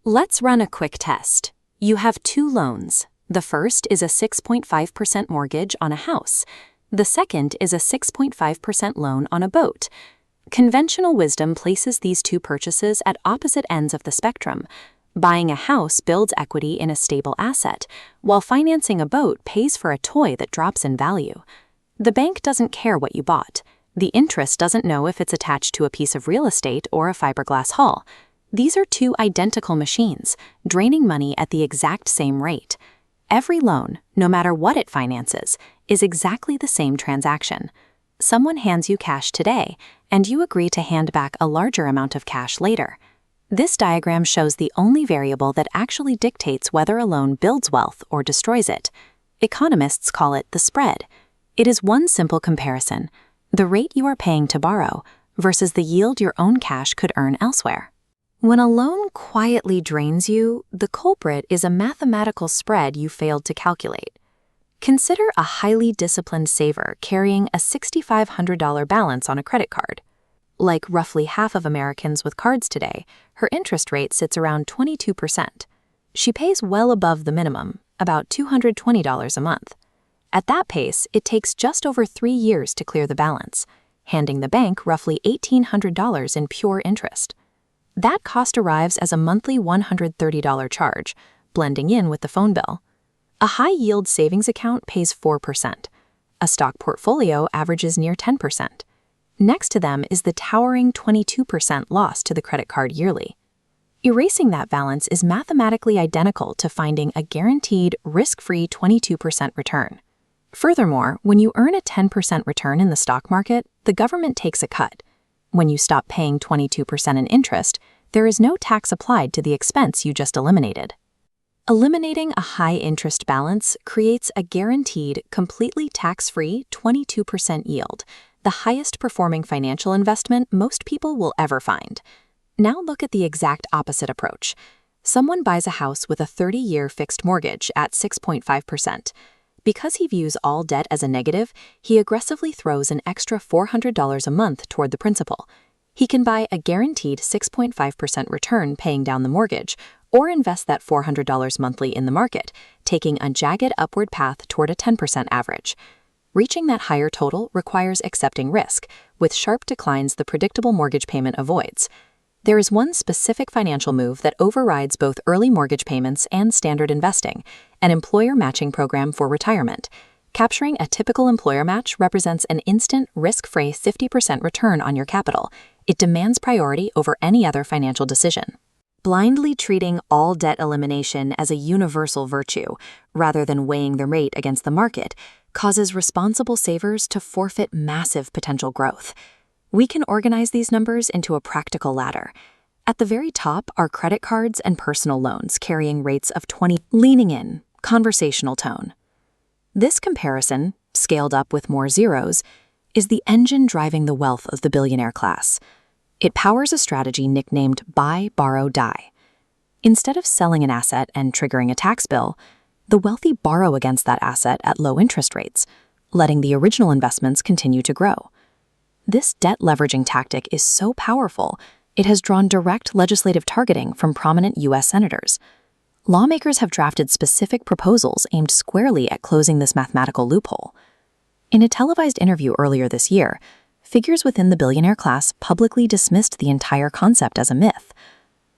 Let's run a quick test. You have two loans. The first is a 6.5% mortgage on a house. The second is a 6.5% loan on a boat. Conventional wisdom places these two purchases at opposite ends of the spectrum. Buying a house builds equity in a stable asset, while financing a boat pays for a toy that drops in value. The bank doesn't care what you bought. The interest doesn't know if it's attached to a piece of real estate or a fiberglass hull. These are two identical machines, draining money at the exact same rate. Every loan, no matter what it finances, is exactly the same transaction. Someone hands you cash today, and you agree to hand back a larger amount of cash later. This diagram shows the only variable that actually dictates whether a loan builds wealth or destroys it. Economists call it the spread. It is one simple comparison: the rate you are paying to borrow versus the yield your own cash could earn elsewhere. When a loan quietly drains you, the culprit is a mathematical spread you failed to calculate. Consider a highly disciplined saver carrying a $6,500 balance on a credit card. Like roughly half of Americans with cards today, her interest rate sits around 22%. She pays well above the minimum, about $220 a month. At that pace, it takes just over 3 years to clear the balance, handing the bank roughly $1,800 in pure interest. That cost arrives as a monthly $130 charge, blending in with the phone bill. A high-yield savings account pays 4%. A stock portfolio averages near 10%. Next to them is the towering 22% loss to the credit card yearly. Erasing that balance is mathematically identical to finding a guaranteed, risk-free 22% return. Furthermore, when you earn a 10% return in the stock market, the government takes a cut. When you stop paying 22% in interest, there is no tax applied to the expense you just eliminated. Eliminating a high-interest balance creates a guaranteed, completely tax-free 22% yield, the highest-performing financial investment most people will ever find. Now look at the exact opposite approach. Someone buys a house with a 30-year fixed mortgage at 6.5%. Because he views all debt as a negative, he aggressively throws an extra $400 a month toward the principal. He can buy a guaranteed 6.5% return paying down the mortgage, or invest that $400 monthly in the market, taking a jagged upward path toward a 10% average. Reaching that higher total requires accepting risk, with sharp declines the predictable mortgage payment avoids. There is one specific financial move that overrides both early mortgage payments and standard investing: an employer matching program for retirement. Capturing a typical employer match represents an instant, risk-free 50% return on your capital. It demands priority over any other financial decision. Blindly treating all debt elimination as a universal virtue, rather than weighing the rate against the market, causes responsible savers to forfeit massive potential growth. We can organize these numbers into a practical ladder. At the very top are credit cards and personal loans carrying rates of 20%. Leaning in, conversational tone. This comparison, scaled up with more zeros, is the engine driving the wealth of the billionaire class. It powers a strategy nicknamed buy, borrow, die. Instead of selling an asset and triggering a tax bill, the wealthy borrow against that asset at low interest rates, letting the original investments continue to grow. This debt leveraging tactic is so powerful, it has drawn direct legislative targeting from prominent U.S. senators. Lawmakers have drafted specific proposals aimed squarely at closing this mathematical loophole. In a televised interview earlier this year, figures within the billionaire class publicly dismissed the entire concept as a myth.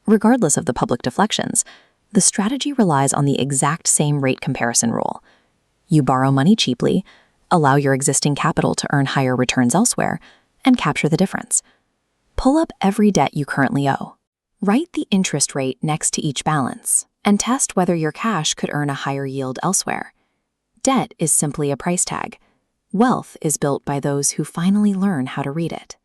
Regardless of the public deflections, the strategy relies on the exact same rate comparison rule. You borrow money cheaply, allow your existing capital to earn higher returns elsewhere, and capture the difference. Pull up every debt you currently owe. Write the interest rate next to each balance, and test whether your cash could earn a higher yield elsewhere. Debt is simply a price tag. Wealth is built by those who finally learn how to read it.